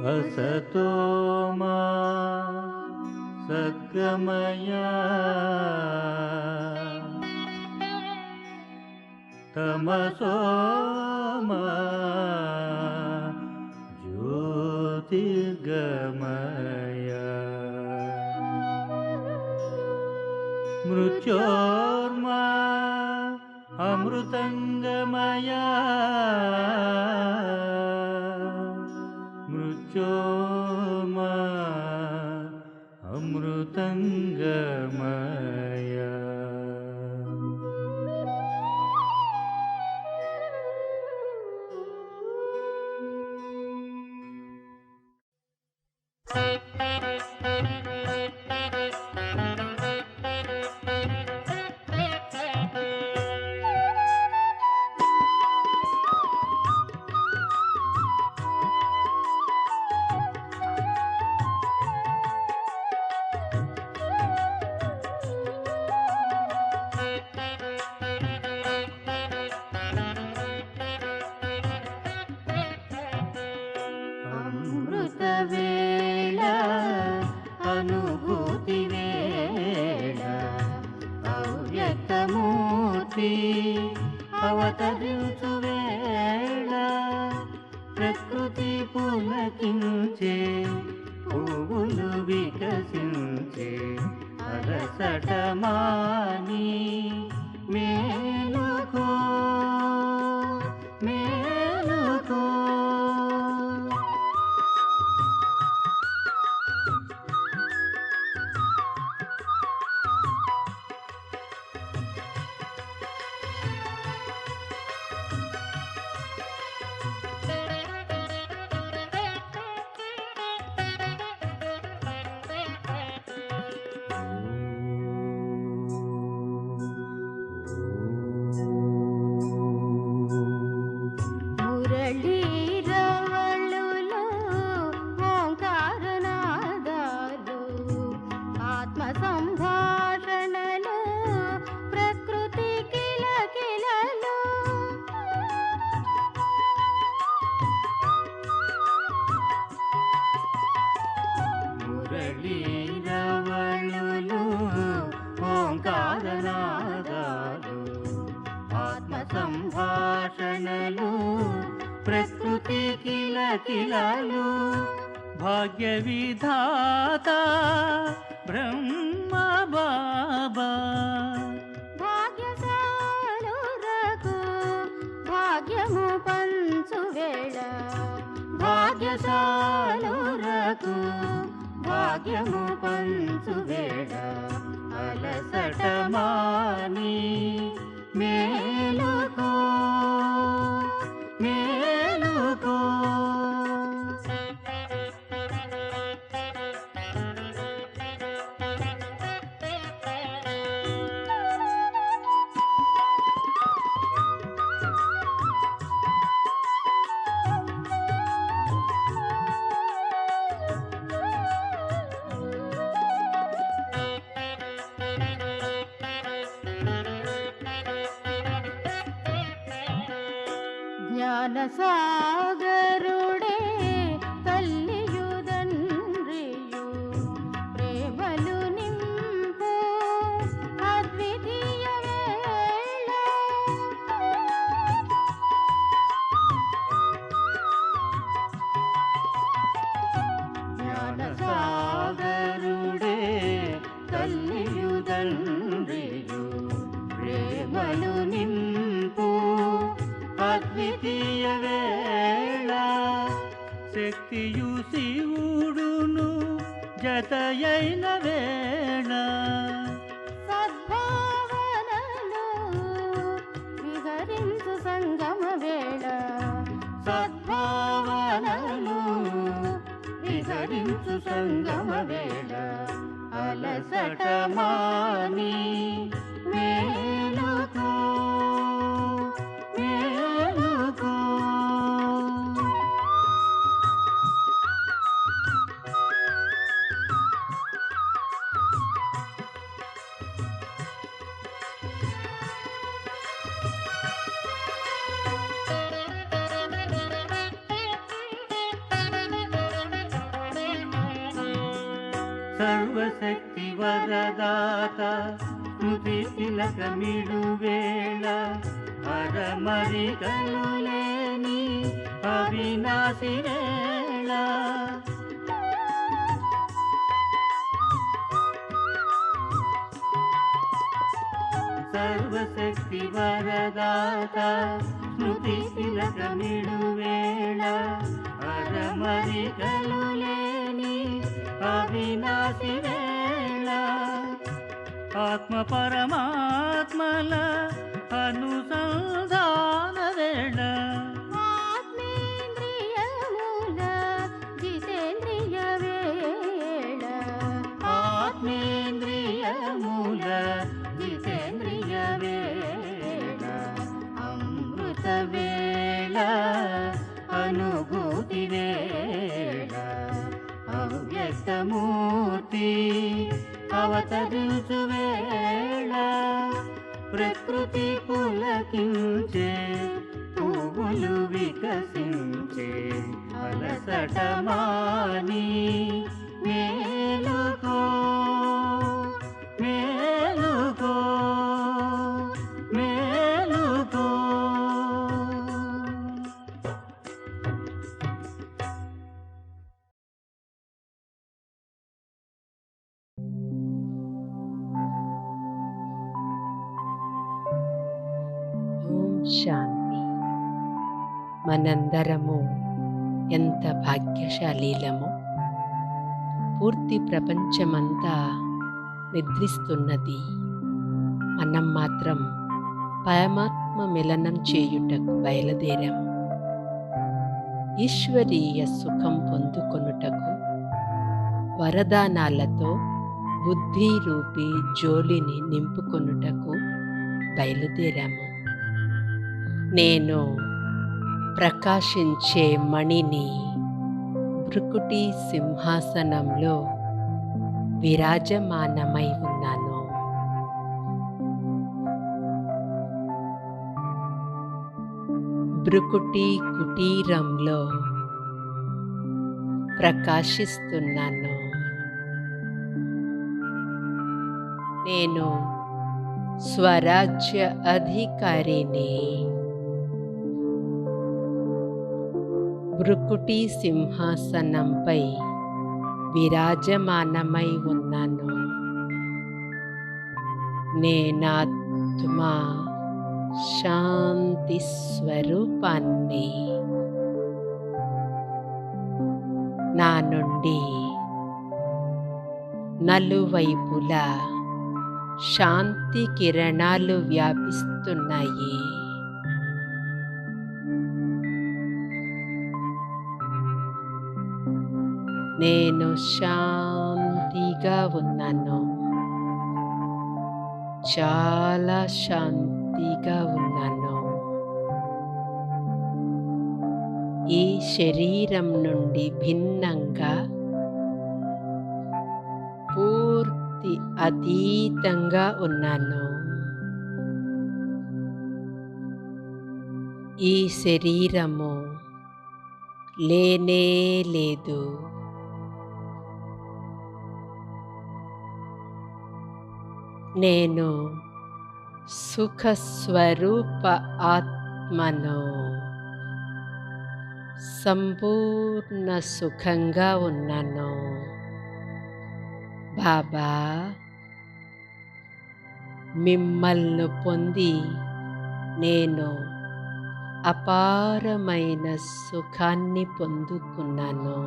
असतो मा सद्गमय तमसो मा ज्योतिर्गमय मृत्योर्मा अमृतंगमय मृत्योर्मा अमृतंगमय అవతరించు వేళ ప్రకృతి పులకించే పువ్వులు వికసించే అలసట మాని మేలుకో మేలుకో సంభాషణలు ప్రకృతి కిలకిలలు భాగ్య విధాత బ్రహ్మ బాబా భాగ్యశాలురకు భాగ్యము పంచు వేళ భాగ్యశాలురకు భాగ్యము పంచు వేళ అలసట మాని మేలుకో మేలుకో జ్ఞానసాగరుడే తల్లియుదండ్రియు ప్రేమలు నింపు అద్వితీయ వేళ జ్ఞానసాగరుడే తల్లియుదండ్రియు ప్రేమలు నింపు అద్వితీయ వేళ శక్తియు శివుడును జతయైన వేళ సద్భావనలు విహరించు సంగమ వేళ సద్భావనలు విహరించు సంగమ వేళ అలసట మాని మేలుకో మేలుకో సర్వశక్తి వరదాత స్మృతి తిలకమిడు వేళ అరమరికలు లేని అవినాశి వేళ సర్వశక్తి వరదాత స్మృతి తిలకమిడు వేళ అరమరికలు లేని అవినాశి వేళ ఆత్మ పరమాత్మల అనుసంధాన వేళ ఆత్మేంద్రియముల జితేంద్రియ వేళ ఆత్మేంద్రియముల జితేంద్రియ వేళ అమృత వేళ అనుభూతి వేళ అవ్యక్తమూర్తి అవతరించు వేళ ప్రకృతి పులకించే పువ్వులు వికసించే అలసట మాని మేలుకో మేలుకో మేలుకో ఓం శాంతి. మనందరము ఎంత భాగ్యశాలీలమో. పూర్తి ప్రపంచమంతా నిద్రిస్తున్నది, మనం మాత్రం పరమాత్మ మిలనం చేయుటకు బయలుదేరాము. ఈశ్వరీయ సుఖం పొందుకొనుటకు వరదానాలతో బుద్ధి రూపీ జోలిని నింపుకొనుటకు బయలుదేరాము. నేను ప్రకాశించే మణిని భృకుటి సింహాసనంలో విరాజమానమై ఉన్నాను. భృకుటి కుటీరంలో ప్రకాశిస్తున్నాను. నేను స్వరాజ్య అధికారిని. భృకుటి సింహాసనంపై విరాజమానమై ఉన్నాను. నేనాత్మ శాంతి స్వరూపాన్ని. నా నుండి నలువైపులా శాంతి కిరణాలు వ్యాపిస్తున్నాయి. నేను శాంతిగా ఉన్నాను. చాలా శాంతిగా ఉన్నాను. ఈ శరీరం నుండి భిన్నంగా పూర్తి అతీతంగా ఉన్నాను. ఈ శరీరము లేనే లేదు. నేను సుఖస్వరూప ఆత్మను. సంపూర్ణ సుఖంగా ఉన్నాను. బాబా, మిమ్మల్ని పొంది నేను అపారమైన సుఖాన్ని పొందుకున్నాను.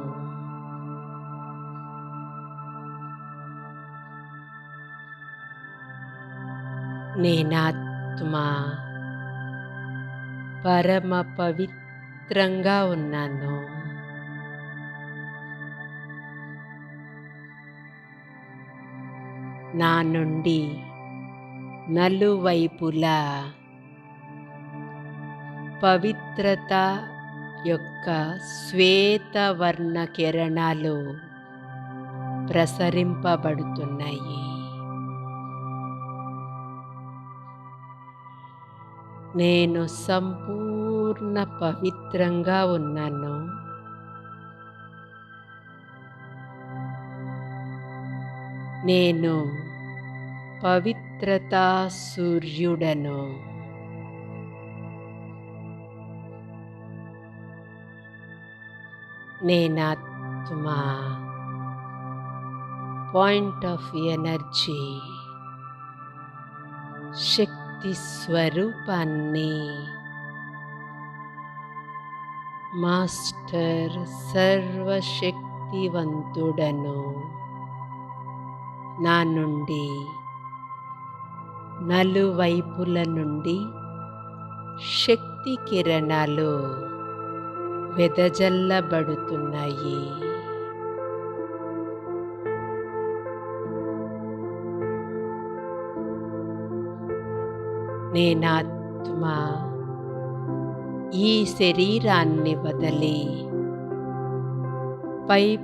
నేనాత్మ పరమ పవిత్రంగా ఉన్నాను. నా నుండి నలువైపులా పవిత్రత యొక్క శ్వేతవర్ణ కిరణాలు ప్రసరింపబడుతున్నాయి. నేను సంపూర్ణ పవిత్రంగా ఉన్నాను. నేను పవిత్రతా సూర్యుడను. నేనాత్మ, పాయింట్ ఆఫ్ ఎనర్జీ, శక్తి స్వరూపాన్ని, మాస్టర్ సర్వశక్తివంతుడను. నా నుండి నలువైపుల నుండి శక్తి కిరణాలు వెదజల్లబడుతున్నాయి. నేనాత్మ ఈ శరీరాన్ని వదిలి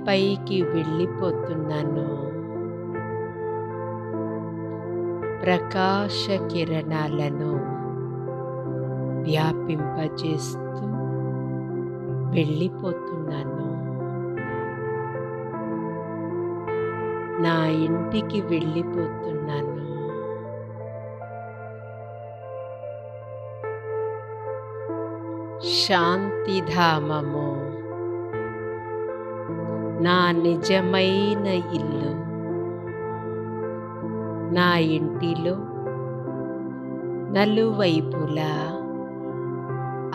పైకి వెళ్ళిపోతున్నాను. ప్రకాశ కిరణాలను వ్యాపింపజేస్తూ వెళ్ళిపోతున్నాను. నా ఇంటికి వెళ్ళిపోతున్నాను. శాంతిధామము నా నిజమైన ఇల్లు. నా ఇంటిలో నలువైపులా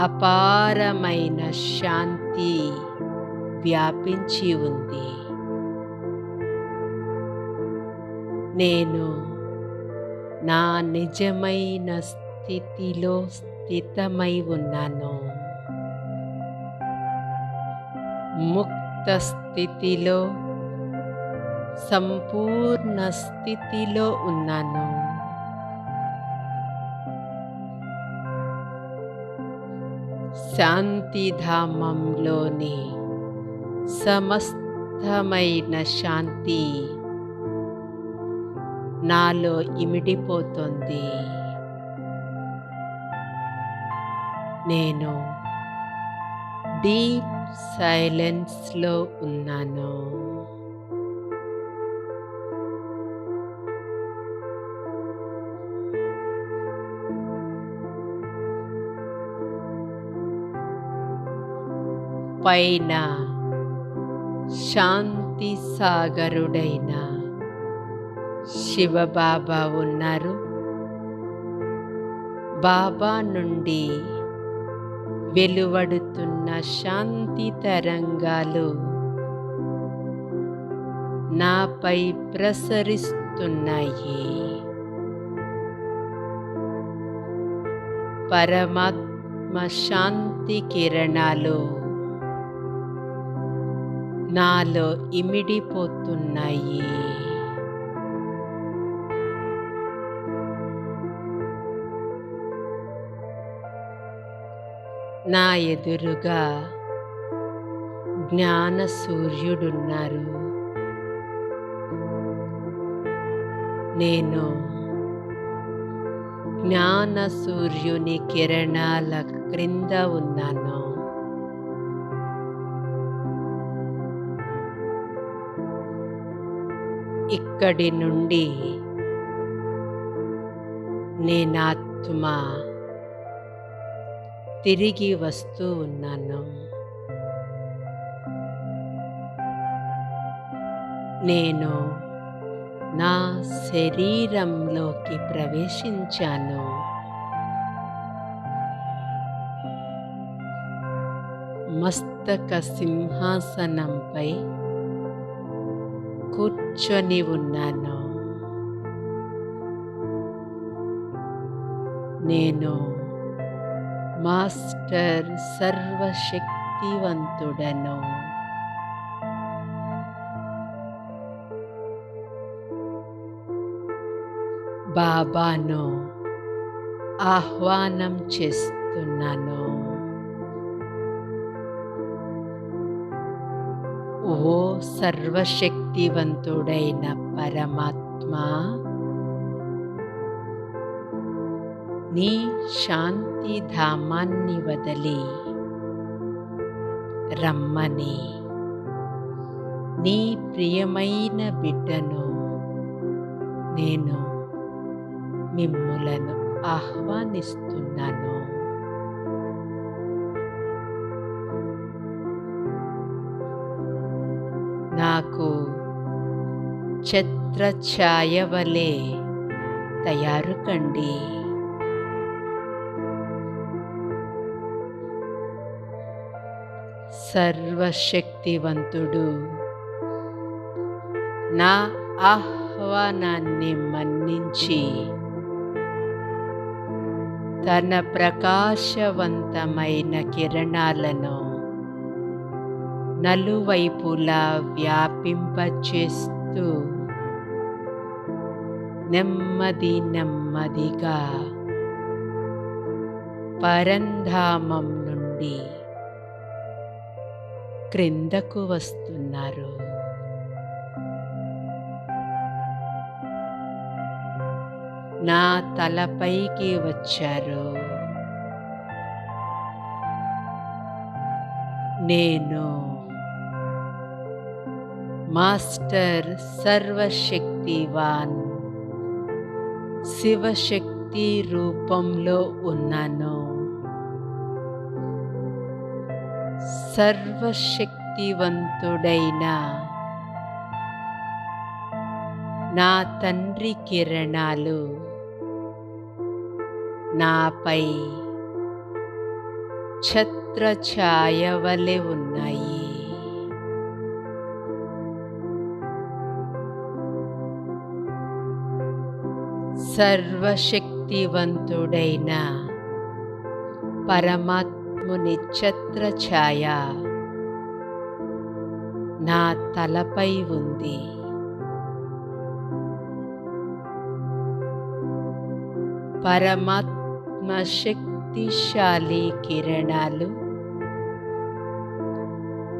అపారమైన శాంతి వ్యాపించి ఉంది. నేను నా నిజమైన స్థితిలో స్థితమై ఉన్నాను. ముక్త స్థితిలో, సంపూర్ణ స్థితిలో ఉన్నాను. శాంతిధామంలోని సమస్తమైన శాంతి నాలో ఇమిడిపోతుంది. నేను డీప్ సైలెన్స్లో ఉన్నాను. పైన శాంతి సాగరుడైన శివబాబా ఉన్నారు. బాబా నుండి వెలువడుతున్న శాంతి తరంగాలు నాపై ప్రసరిస్తున్నాయి. పరమాత్మ శాంతి కిరణాలు నాలో ఇమిడిపోతున్నాయి. నా ఎదురుగా జ్ఞాన సూర్యుడున్నారు. నేను జ్ఞాన సూర్యుని కిరణాల క్రింద ఉన్నాను. ఇక్కడి నుండి నేనాత్మ తిరిగి వస్తూ ఉన్నాను. నేను నా శరీరంలోకి ప్రవేశించాను. మస్తక సింహాసనంపై కూర్చొని ఉన్నాను. నేను మాస్టర్ సర్వశక్తివంతుడను. బాబాను ఆహ్వానం చేస్తున్నాను. ఓ సర్వశక్తివంతుడైన పరమాత్మ, నీ శాంతి ధామాన్ని వదిలి రమ్మని నీ ప్రియమైన బిడ్డను నేను మిమ్ములను ఆహ్వానిస్తున్నాను. నాకు ఛత్రఛాయ వలె తయారు కండి. సర్వశక్తివంతుడు నా ఆహ్వానాన్ని మన్నించి తన ప్రకాశవంతమైన కిరణాలను నలువైపులా వ్యాపింపచేస్తూ నెమ్మది నెమ్మదిగా పరంధామం నుండి క్రిందకు వస్తున్నారు. నా తలపైకి వచ్చారు. నేను మాస్టర్ సర్వశక్తివాన్ శివశక్తి రూపంలో ఉన్నాను. సర్వశక్తివంతుడైన నా తండ్రి కిరణాలు నాపై ఛత్రఛాయ వలె ఉన్నాయి. సర్వశక్తివంతుడైన పరమాత్ముని ఛత్రఛాయ నా తలపై ఉంది. పరమాత్మ శక్తిశాలి కిరణాలు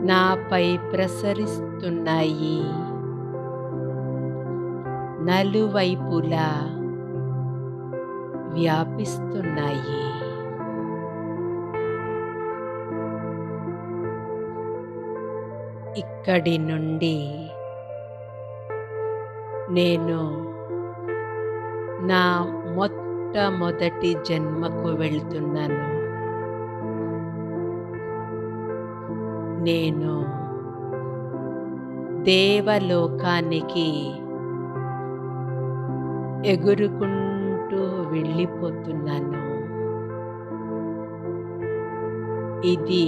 నాపై ప్రసరిస్తున్నాయి. నలువైపులా వ్యాపిస్తున్నాయి. ఇక్కడి నుండి నేను నా మొట్టమొదటి జన్మకు వెళ్తున్నాను. నేను దేవలోకానికి ఎగురుకుంటూ వెళ్ళిపోతున్నాను. ఇది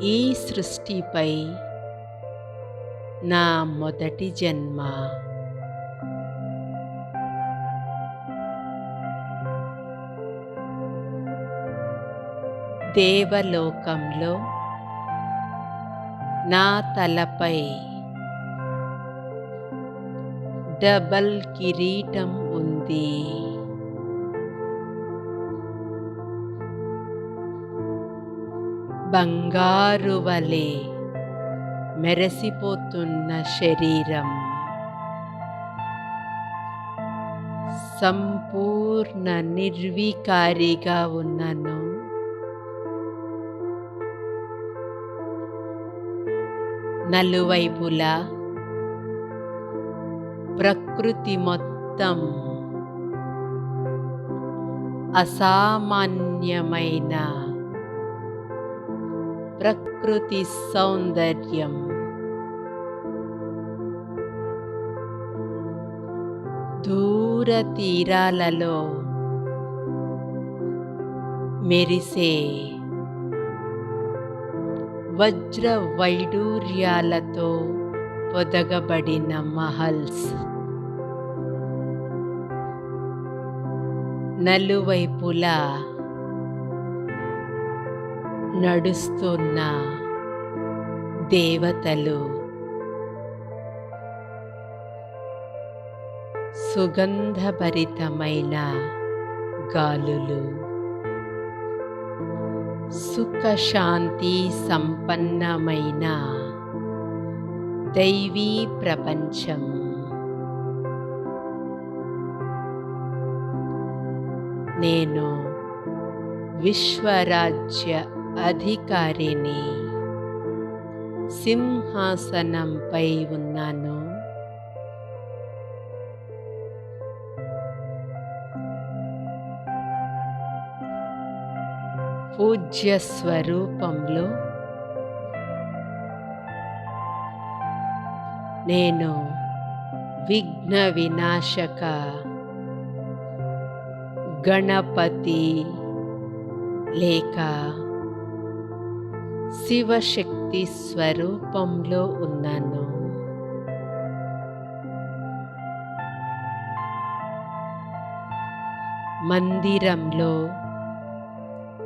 ఈ సృష్టిపై నా మొదటి జన్మ. దేవలోకంలో నా తలపై డబల్ కిరీటం ఉంది. బంగారు వలె మెరసిపోతున్న శరీరం, సంపూర్ణ నిర్వికారిగా ఉన్నాను. నలువైపులా ప్రకృతి మొత్తం అసామాన్యమైన ప్రకృతి సౌందర్యం, దూర తీరాలలో మెరిసే వజ్ర వైడూర్యాలతో పొదగబడిన మహల్స్, నలువైపులా నడుస్తున్న దేవతలు, సుగంధభరితమైన గాలులు, సుఖశాంతి సంపన్నమైన దైవీ ప్రపంచం. నేను విశ్వరాజ్య అధికారిని. సింహాసనంపై ఉన్నాను. పూజ్య స్వరూపంలో నేను విఘ్న వినాశక గణపతి లేక శివశక్తి స్వరూపంలో ఉన్నాను. మందిరంలో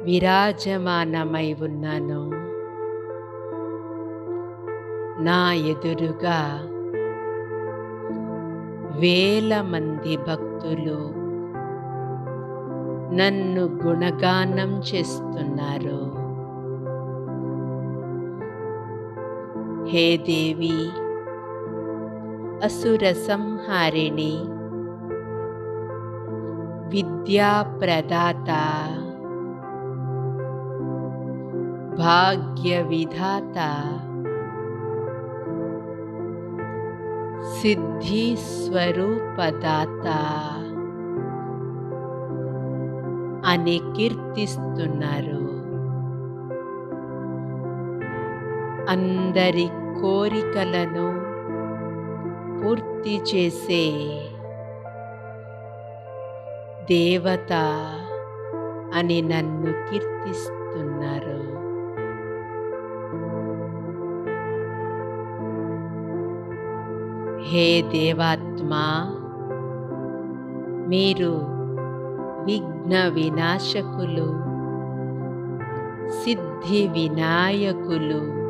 విరాజమానమై ఉన్నాను. నా ఎదురుగా వేల మంది భక్తులు నన్ను గుణగానం చేస్తున్నారు. హే దేవి, అసుర సంహారిణి, విద్యా ప్రదాత, భాగ్య విధాత, సిద్ధి స్వరూపదాత అని కీర్తిస్తున్నారు. అందరి కోరికలను పూర్తి చేసే దేవత అని నన్ను కీర్తిస్తున్నారు. హే దేవాత్మా, మీరు విఘ్న వినాశకులు, సిద్ధి వినాయకులు,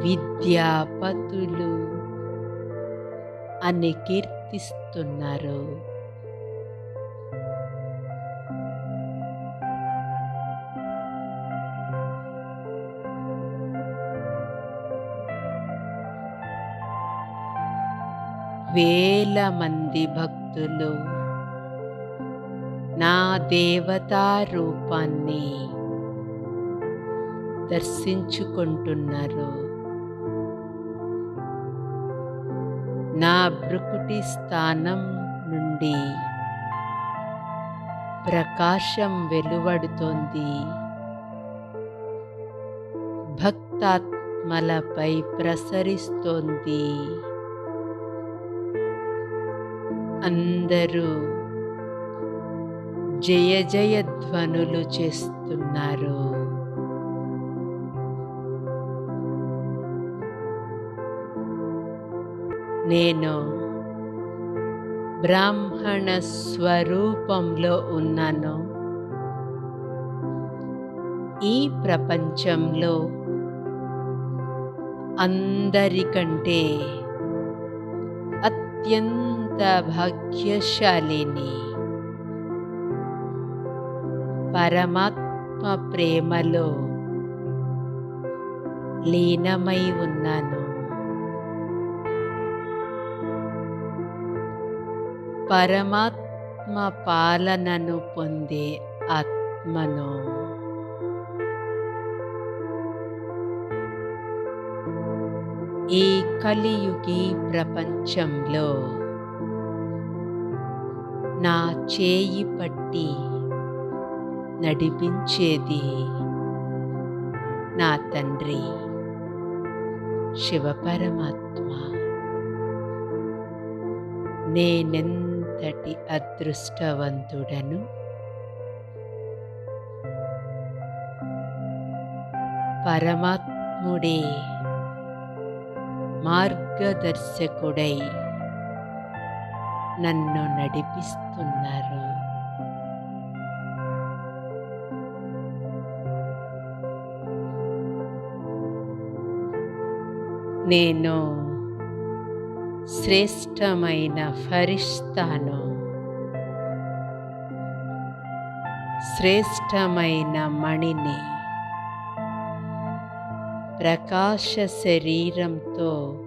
విద్యాపతులు అని కీర్తిస్తున్నారు. వేల మంది భక్తులు నా దేవతా రూపాన్ని దర్శించుకుంటున్నారు. నా భృకుటి స్థానం నుండి ప్రకాశం వెలువడుతోంది. భక్తాత్మలపై ప్రసరిస్తోంది. అందరూ జయ జయ ధ్వనులు చేస్తున్నారు. నేను బ్రాహ్మణ స్వరూపంలో ఉన్నాను. ఈ ప్రపంచంలో అందరికంటే అత్యంత భాగ్యశాలిని. పరమాత్మ ప్రేమలో లీనమై ఉన్నాను. పరమాత్మ పాలనను పొందే ఆత్మను. ఈ కలియుగి ప్రపంచంలో నా చేయి పట్టి నడిపించేది నా తండ్రి శివపరమాత్మ. నేనెంతటి అదృష్టవంతుడను. పరమాత్ముడే మార్గదర్శకుడై నన్ను నడిపిస్తున్నారు. నేను శ్రేష్టమైన ఫరిష్తాను. శ్రేష్టమైన మణిని. ప్రకాశ శరీరంతో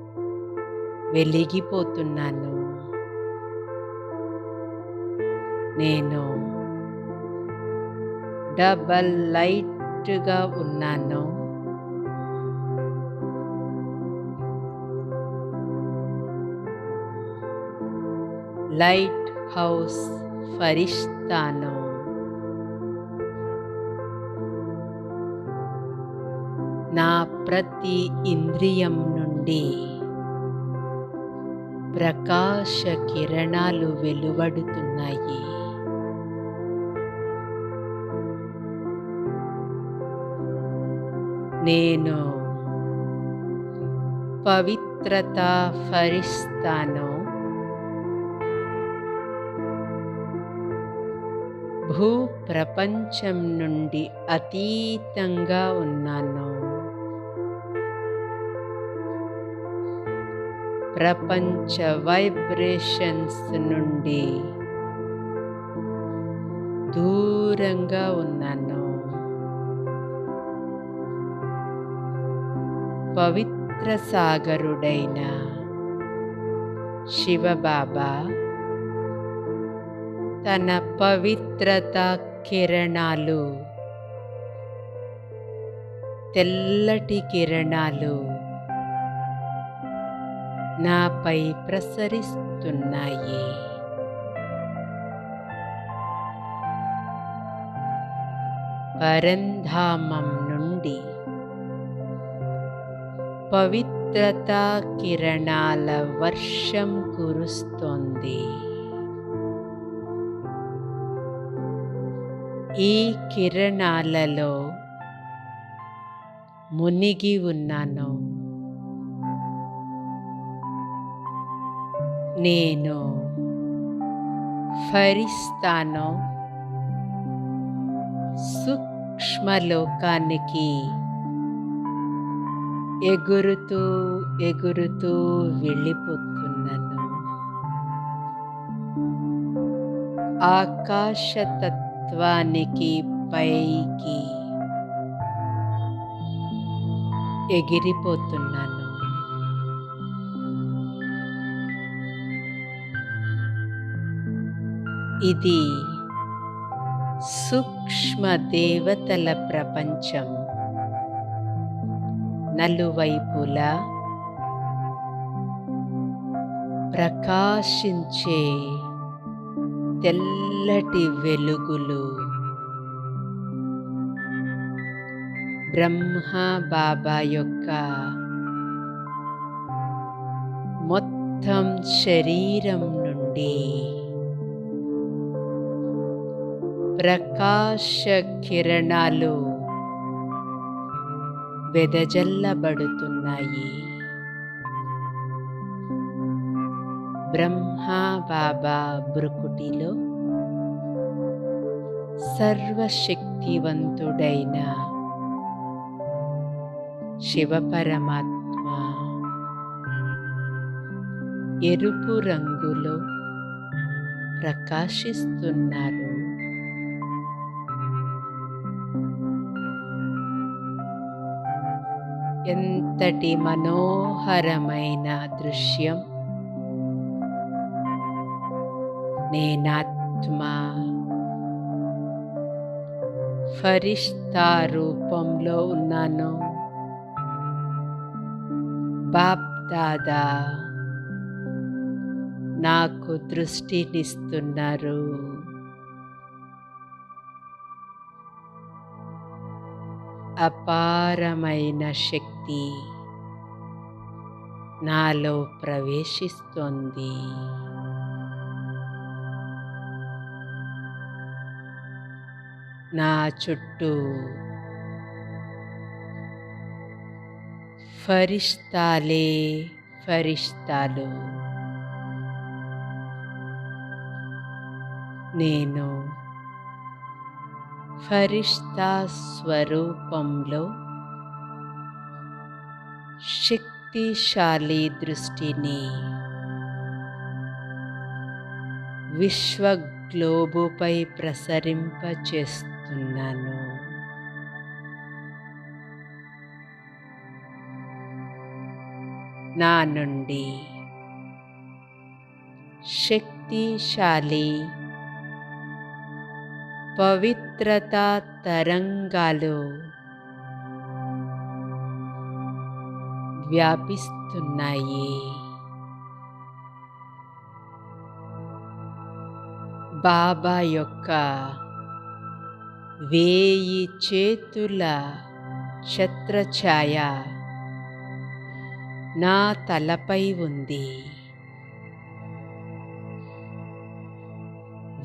వెలిగిపోతున్నాను. నేను డబల్ లైట్గా ఉన్నాను. లైట్ హౌస్ ఫరిష్తాను. నా ప్రతి ఇంద్రియం నుండి ప్రకాశ కిరణాలు వెలువడుతున్నాయి. నేను పవిత్రత ఫరిస్తాను. భూప్రపంచం నుండి అతీతంగా ఉన్నాను. ప్రపంచ వైబ్రేషన్స్ నుండి దూరంగా ఉన్నాను. పవిత్ర సాగరుడైన శివబాబా తన పవిత్రత కిరణాలు, తెల్లటి కిరణాలు నాపై ప్రసరిస్తున్నాయి. పరంధామం నుండి పవిత్రతా కిరణాల వర్షం కురుస్తోంది. ఈ కిరణాలలో మునిగి ఉన్నాను. నేను ఫరిస్తాను. సూక్ష్మలోకానికి ఎగురుతూ ఎగురుతూ వెళ్ళిపోతున్నాను. ఆకాశతత్వానికి పైకి ఎగిరిపోతున్నాను. ఇది సూక్ష్మ దేవతల ప్రపంచం. నలువైపులా ప్రకాశించే తెల్లటి వెలుగులు. బ్రహ్మ బాబా యొక్క మొత్తం శరీరం నుండి ప్రకాశ కిరణాలు వెదజల్లబడుతున్నాయి. బ్రహ్మ బాబా భృకుటిలో సర్వశక్తివంతుడైన శివపరమాత్మ ఎరుపు రంగులో ప్రకాశిస్తున్నారు. ఎంతటి మనోహరమైన దృశ్యం! నేనాత్మ ఫరిష్తా రూపంలో ఉన్నాను. బాప్ దాదా నాకు దృష్టినిస్తున్నారు. అపారమైన శక్తి నాలో ప్రవేశిస్తోంది. నా చుట్టూ ఫరిష్తాలే ఫరిష్తాలు. నేను ఫరిష్తా స్వరూపంలో శక్తిశాలి దృష్టిని విశ్వ గ్లోబుపై ప్రసరింపచేస్తున్నాను. నా నుండి శక్తిశాలి పవిత్రతా తరంగాలు వ్యాపిస్తున్నాయి. బాబా యొక్క 1000 చేతుల ఛత్రఛాయ నా తలపై ఉంది.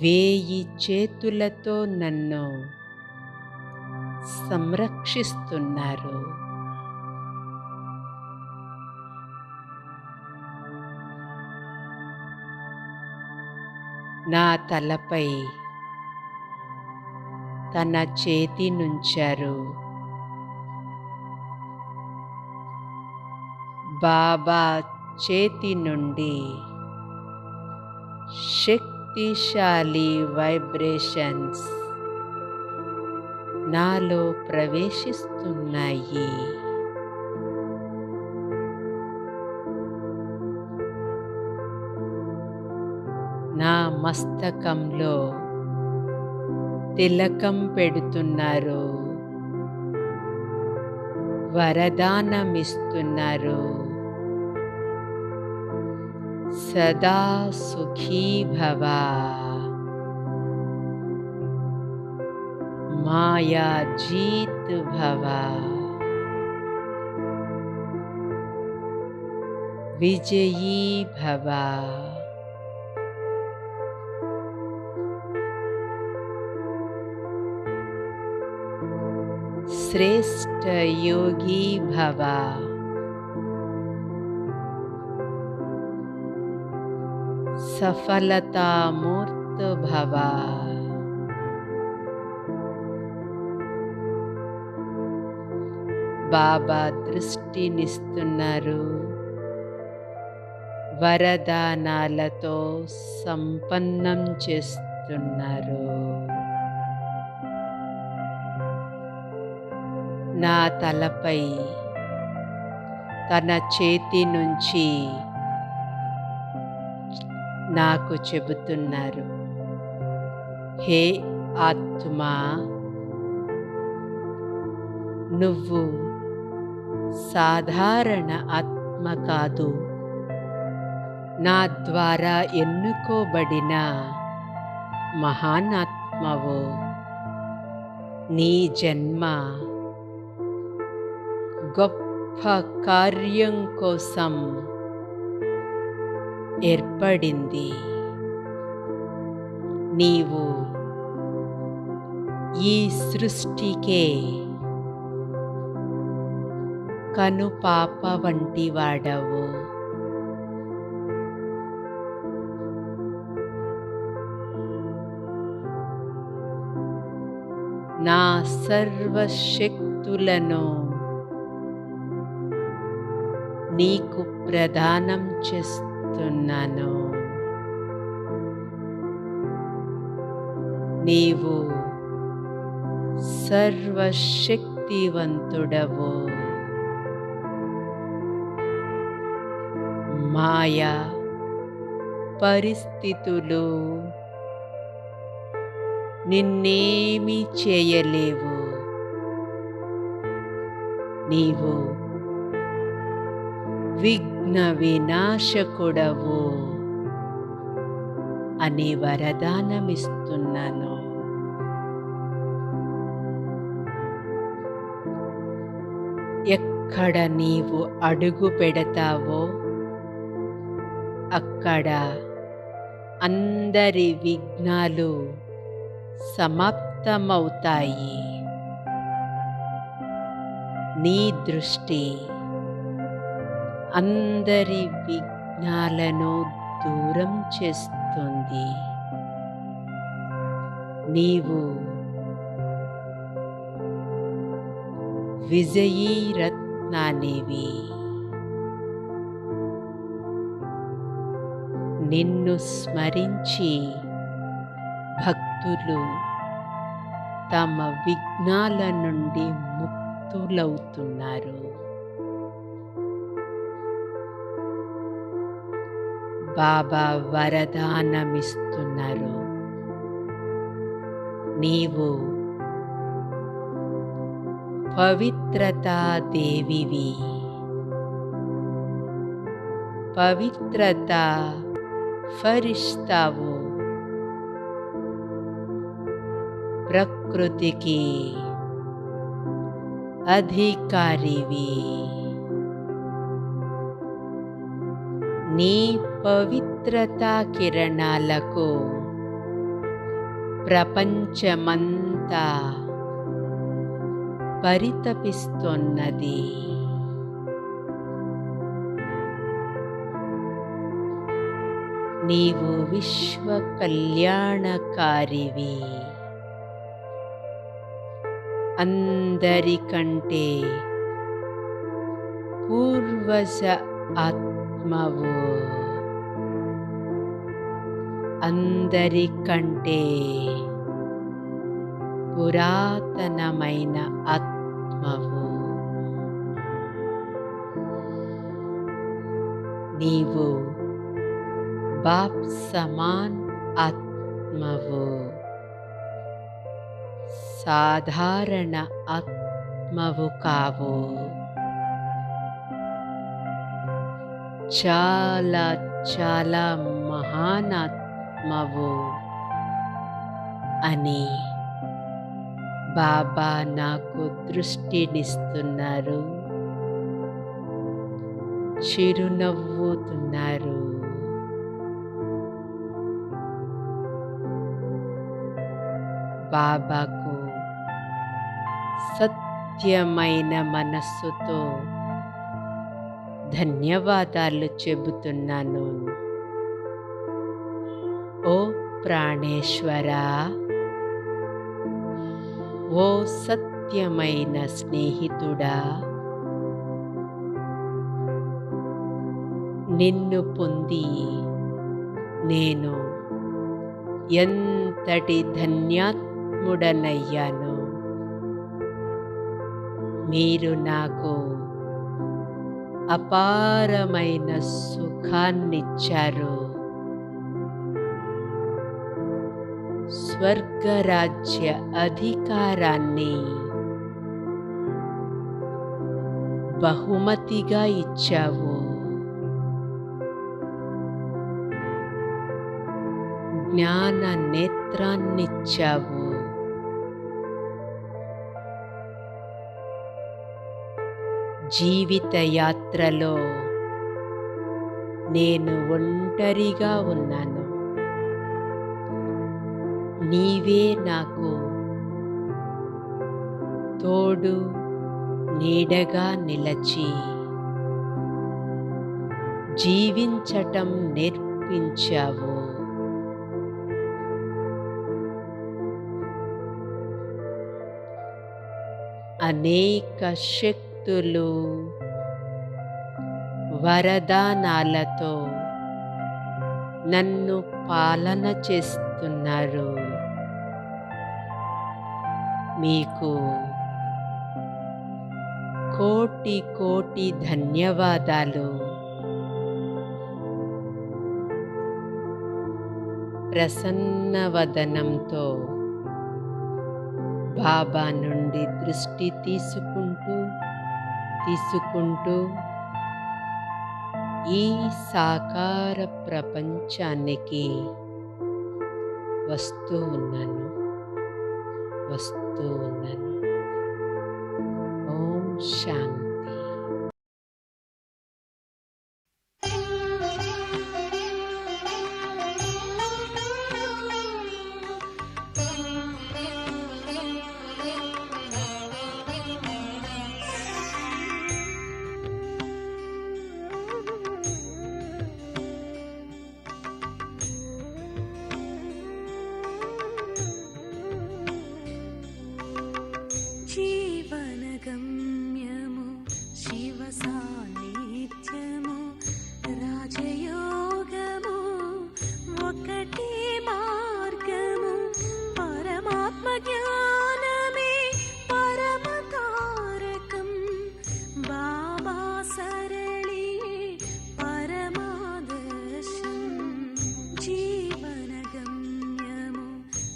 1000 చేతులతో నన్ను సంరక్షిస్తున్నారు. నా తలపై తన చేతి నుంచారు. బాబా చేతి నుండి శక్తిశాలి వైబ్రేషన్స్ నాలో ప్రవేశిస్తున్నాయి. నా మస్తకంలో తిలకం పెడుతున్నారు. వరదానమిస్తున్నారు. సదా సుఖీ భవ. మాయా జీత్ భవ. విజయీ భవ. శ్రేష్ఠ యోగి భవ. సఫలతామూర్త భవ. బాబా దృష్టినిస్తున్నారు. వరదానాలతో సంపన్నం చేస్తున్నారు. నా తలపై తన చేతి నుంచి నాకు చెబుతున్నారు, హే ఆత్మా, నువ్వు సాధారణ ఆత్మ కాదు, నా ద్వారా ఎన్నుకోబడిన మహానాత్మవు. నీ జన్మ గొప్ప కార్యం కోసం ఏర్పడింది. నీవు ఈ సృష్టికే కనుపాప వంటి వాడవు. నా సర్వశక్తులను నీకు ప్రదానం చేస్తున్నాను. నీవు సర్వశక్తివంతుడవు. మాయా పరిస్థితులు నిన్నేమీ చేయలేవు. నీవు విఘ్న వినాశకుడవు అని వరదానమిస్తున్నాను. ఎక్కడ నీవు అడుగు పెడతావో అక్కడ అందరి విఘ్నాలు సమాప్తమవుతాయి. నీ దృష్టి అందరి విఘ్నాలను దూరం చేస్తుంది. నీవు విజయీ రత్నానివి. నిన్ను స్మరించి భక్తులు తమ విఘ్నాల నుండి ముక్తులవుతున్నారు. బాబా వరదానమిస్తున్నారు. నీవు పవిత్రతా దేవివి. పవిత్రత ఫరిష్తావు. ప్రకృతికి అధికారివి. నీ పవిత్రతా కిరణాలకు ప్రపంచమంతా పరితపిస్తున్నది. నీవు విశ్వ కళ్యాణకారివి. అందరికంటే పూర్వజ ఆత్మవు. అందరికంటే పురాతనమైన ఆత్మవు. నీవు బాప్ సమాన్ ఆత్మవు. సాధారణ ఆత్మవు కావు. చాలా చాలా మహానాత్మవు అని బాబా నాకు దృష్టినిస్తున్నారు. చిరునవ్వుతున్నారు. బాబాకు సత్యమైన మనస్సుతో ధన్యవాదాలు చెబుతున్నాను. ఓ ప్రాణేశ్వరా, ఓ సత్యమైన స్నేహితుడా, నిన్ను పొంది నేను ఎంతటి ధన్యాత్ముడనయ్యాను. మీరు నాకు అపారమైన సుఖాన్నిచ్చారు. స్వర్గరాజ్య అధికారాన్ని బహుమతిగా ఇచ్చావు. జ్ఞాన నేత్రాన్నిచ్చావు. జీవిత యాత్రలో నేను ఒంటరిగా ఉన్నాను. నీవే నాకు తోడు నీడగా నిలచి జీవించటం నేర్పించావు. అనేక శక్తులు వరదానాలతో నన్ను పాలన చేస్తున్నారు. మీకు కోటి కోటి ధన్యవాదాలు. ప్రసన్నవదనంతో బాబా నుండి దృష్టి తీసుకుంటూ ఈ సాకార ప్రపంచానికి వస్తూ ఉన్నాను. ఓం శాంతి. జీవనగమ్యము శివ సాన్నిధ్యము రాజయోగము ఒకటే మార్గము పరమాత్మ జ్ఞానమే పరమ తారకం బాబా సరళి పరమాదర్శం జీవనగమ్యము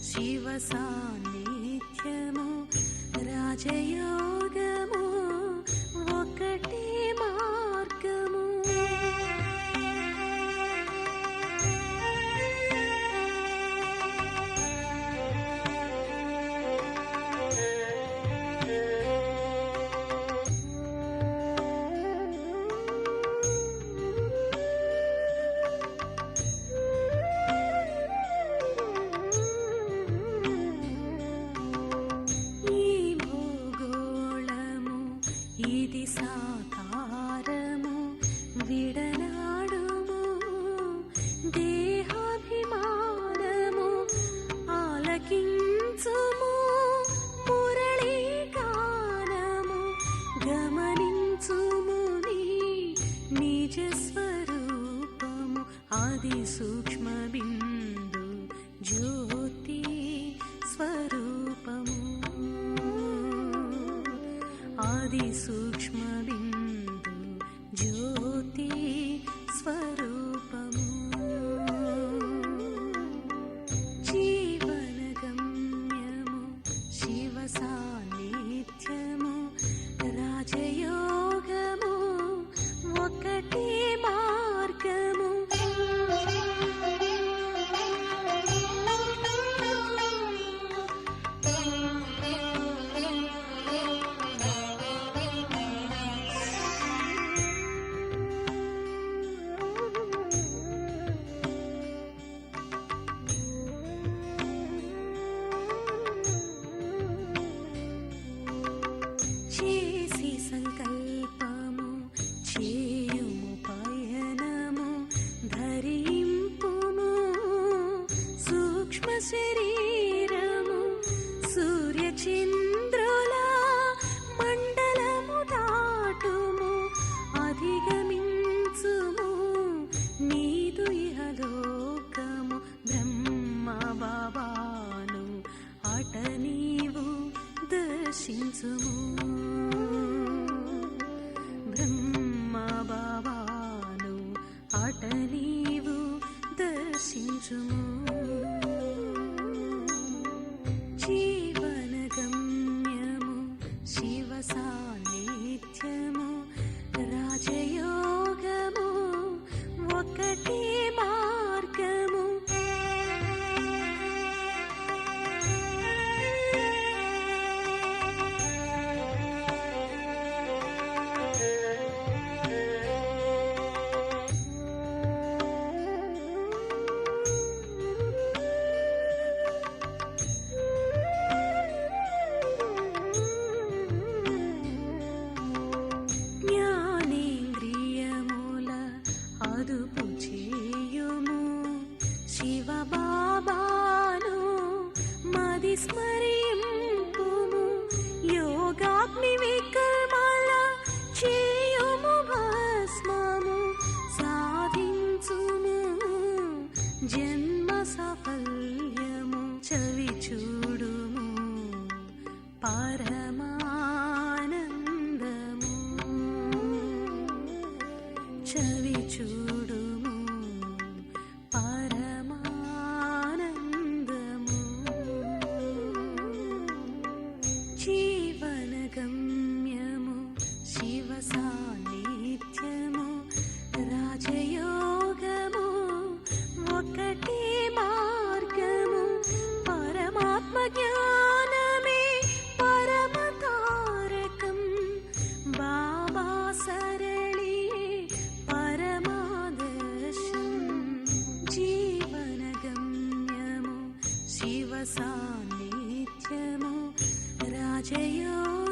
శివ సాన్నిధ్యము రాజయోగము ఒకటే మార్గము ఆలకించుము మురళీ గానము గమనించుము నీ నిజ స్వరూపము ఆది సూక్ష్మ బిందు జ్యోతి స్వరూపము ఆది సూక్ష్మ బిందు జ్యోతి స్వరూపము జీవనగమ్యము శివ సాన్నిధ్యము రాజయోగము ఒకటే మార్గము చేసి సంకల్పము చేయుము పయనము ధరింపుము సూక్ష్మ శరీరము సూర్యచంద్రుల మండలము దాటుము అధిగమించుము నీదు ఇహలోకము బ్రహ్మ బాబాను అట నీవు దర్శించుము బ్రహ్మ బాబాను అట నీవు దర్శించుము జీవనగమ్యము శివ సాన్నిధ్యము రాజయోగము ఒకటే మార్గము జ్ఞానేంద్రియముల అదుపు చేయుము శివ బాబాను మది స్మరింపుము యోగాగ్ని వికర్మల చేయుము భస్మము సాధించుము జన్మ సాఫల్యము చవి చూడుము పరమానందము చవి చూడుము పరమానందము జీవనగమ్యము శివ సాన్నిధ్యము రాజయోగము ఒకటే మార్గము పరమాత్మ జ్ఞానమే పరమ తారకం బాబా సరళి పరమాదర్శం జీవనగమ్యము శివ సాన్నిధ్యము రాజయోగము